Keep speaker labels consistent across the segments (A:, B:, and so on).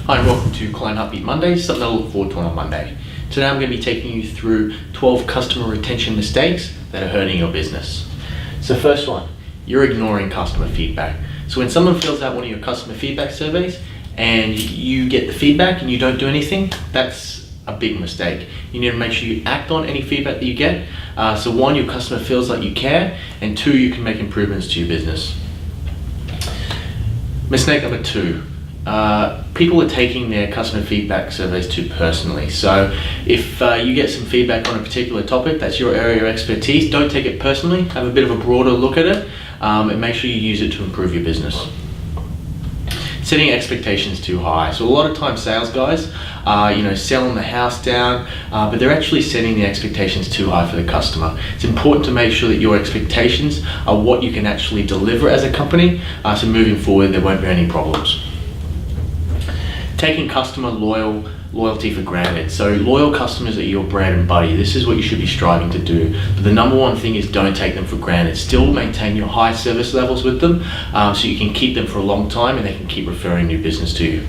A: Hi and welcome to Client Heartbeat Mondays, something I look forward to on a Monday. Today I'm going to be taking you through 12 customer retention mistakes that are hurting your business. So first one, you're ignoring customer feedback. So when someone fills out one of your customer feedback surveys and you get the feedback and you don't do anything, that's a big mistake. You need to make sure you act on any feedback that you get. So one, your customer feels like you care, and two, you can make improvements to your business. Mistake number two. People are taking their customer feedback surveys too personally. So if you get some feedback on a particular topic, that's your area of expertise, don't take it personally. Have a bit of a broader look at it and make sure you use it to improve your business. Setting expectations too high. So a lot of times sales guys are selling the house down, but they're actually setting the expectations too high for the customer. It's important to make sure that your expectations are what you can actually deliver as a company, so moving forward there won't be any problems. Taking customer loyalty for granted. So loyal customers are your bread and butter. This is what you should be striving to do. But the number one thing is don't take them for granted. Still maintain your high service levels with them so you can keep them for a long time and they can keep referring new business to you.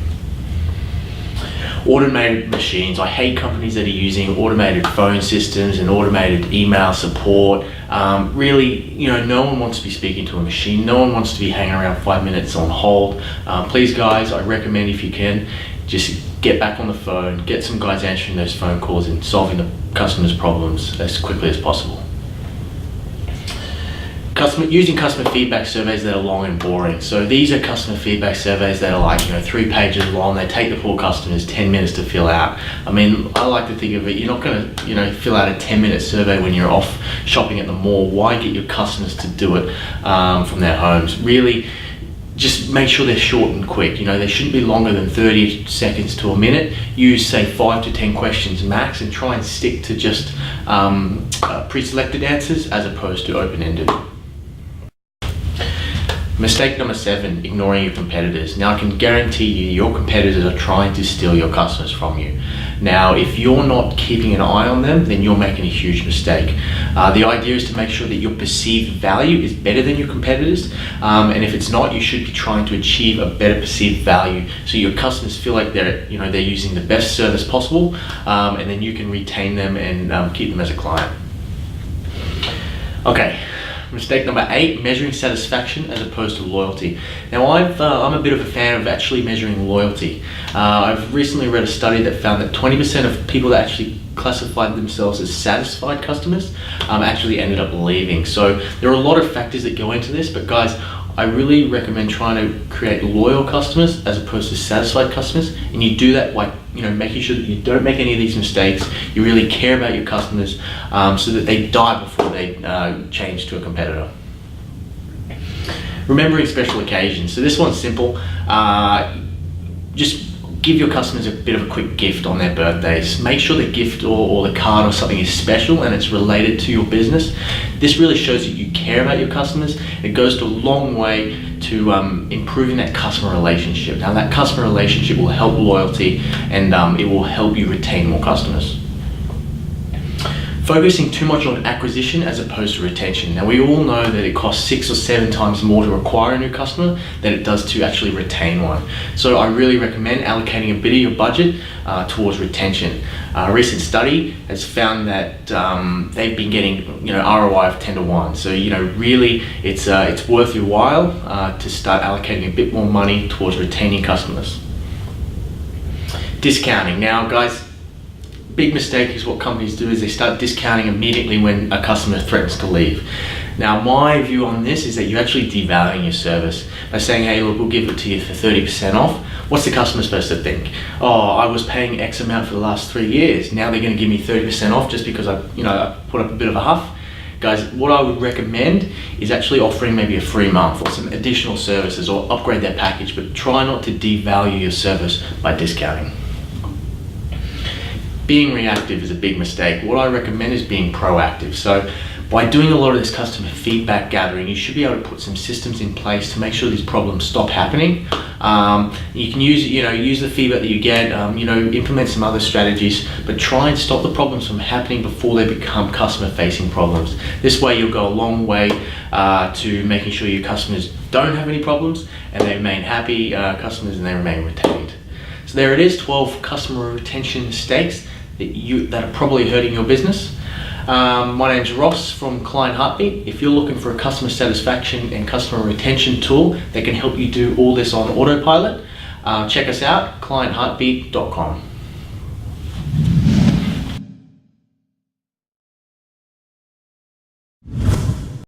A: Automated machines. I hate companies that are using automated phone systems and automated email support. Really, no one wants to be speaking to a machine. No one wants to be hanging around 5 minutes on hold. Please guys, I recommend if you can, just get back on the phone, get some guys answering those phone calls and solving the customer's problems as quickly as possible. Using customer feedback surveys that are long and boring. So these are customer feedback surveys that are like 3 pages long. They take the poor customers 10 minutes to fill out. I mean, I like to think of it, you're not going to fill out a 10-minute survey when you're off shopping at the mall. Why get your customers to do it from their homes? Really, just make sure they're short and quick. They shouldn't be longer than 30 seconds to a minute. Use say 5 to 10 questions max and try and stick to just pre-selected answers as opposed to open-ended. Mistake number 7, ignoring your competitors. Now I can guarantee you your competitors are trying to steal your customers from you. Now if you're not keeping an eye on them, then you're making a huge mistake. The idea is to make sure that your perceived value is better than your competitors, and if it's not, you should be trying to achieve a better perceived value so your customers feel like they're using the best service possible, and then you can retain them and keep them as a client. Okay. Mistake number 8, measuring satisfaction as opposed to loyalty. Now I'm a bit of a fan of actually measuring loyalty. I've recently read a study that found that 20% of people that actually classified themselves as satisfied customers actually ended up leaving. So there are a lot of factors that go into this, but guys, I really recommend trying to create loyal customers as opposed to satisfied customers, and you do that by making sure that you don't make any of these mistakes. You really care about your customers so that they die before they change to a competitor. Remembering special occasions. So this one's simple. Just give your customers a bit of a quick gift on their birthdays. Make sure the gift or the card or something is special and it's related to your business. This really shows that you care about your customers. It goes to a long way to improving that customer relationship. Now that customer relationship will help loyalty and it will help you retain more customers. Focusing too much on acquisition as opposed to retention. Now we all know that it costs 6 or 7 times more to acquire a new customer than it does to actually retain one. So I really recommend allocating a bit of your budget towards retention. A recent study has found that they've been getting ROI of 10 to 1. So really it's worth your while to start allocating a bit more money towards retaining customers. Discounting. Now guys, big mistake is what companies do is they start discounting immediately when a customer threatens to leave. Now my view on this is that you're actually devaluing your service by saying, hey look, we'll give it to you for 30% off. What's the customer supposed to think? Oh, I was paying X amount for the last 3 years. Now they're going to give me 30% off just because I put up a bit of a huff. Guys, what I would recommend is actually offering maybe a free month or some additional services or upgrade their package, but try not to devalue your service by discounting. Being reactive is a big mistake. What I recommend is being proactive. So by doing a lot of this customer feedback gathering, you should be able to put some systems in place to make sure these problems stop happening. You can use the feedback that you get, implement some other strategies, but try and stop the problems from happening before they become customer-facing problems. This way you'll go a long way to making sure your customers don't have any problems and they remain happy customers and they remain retained. So So there it is, 12 customer retention mistakes that are probably hurting your business. My name's Ross from Client Heartbeat. If you're looking for a customer satisfaction and customer retention tool that can help you do all this on autopilot, check us out, clientheartbeat.com.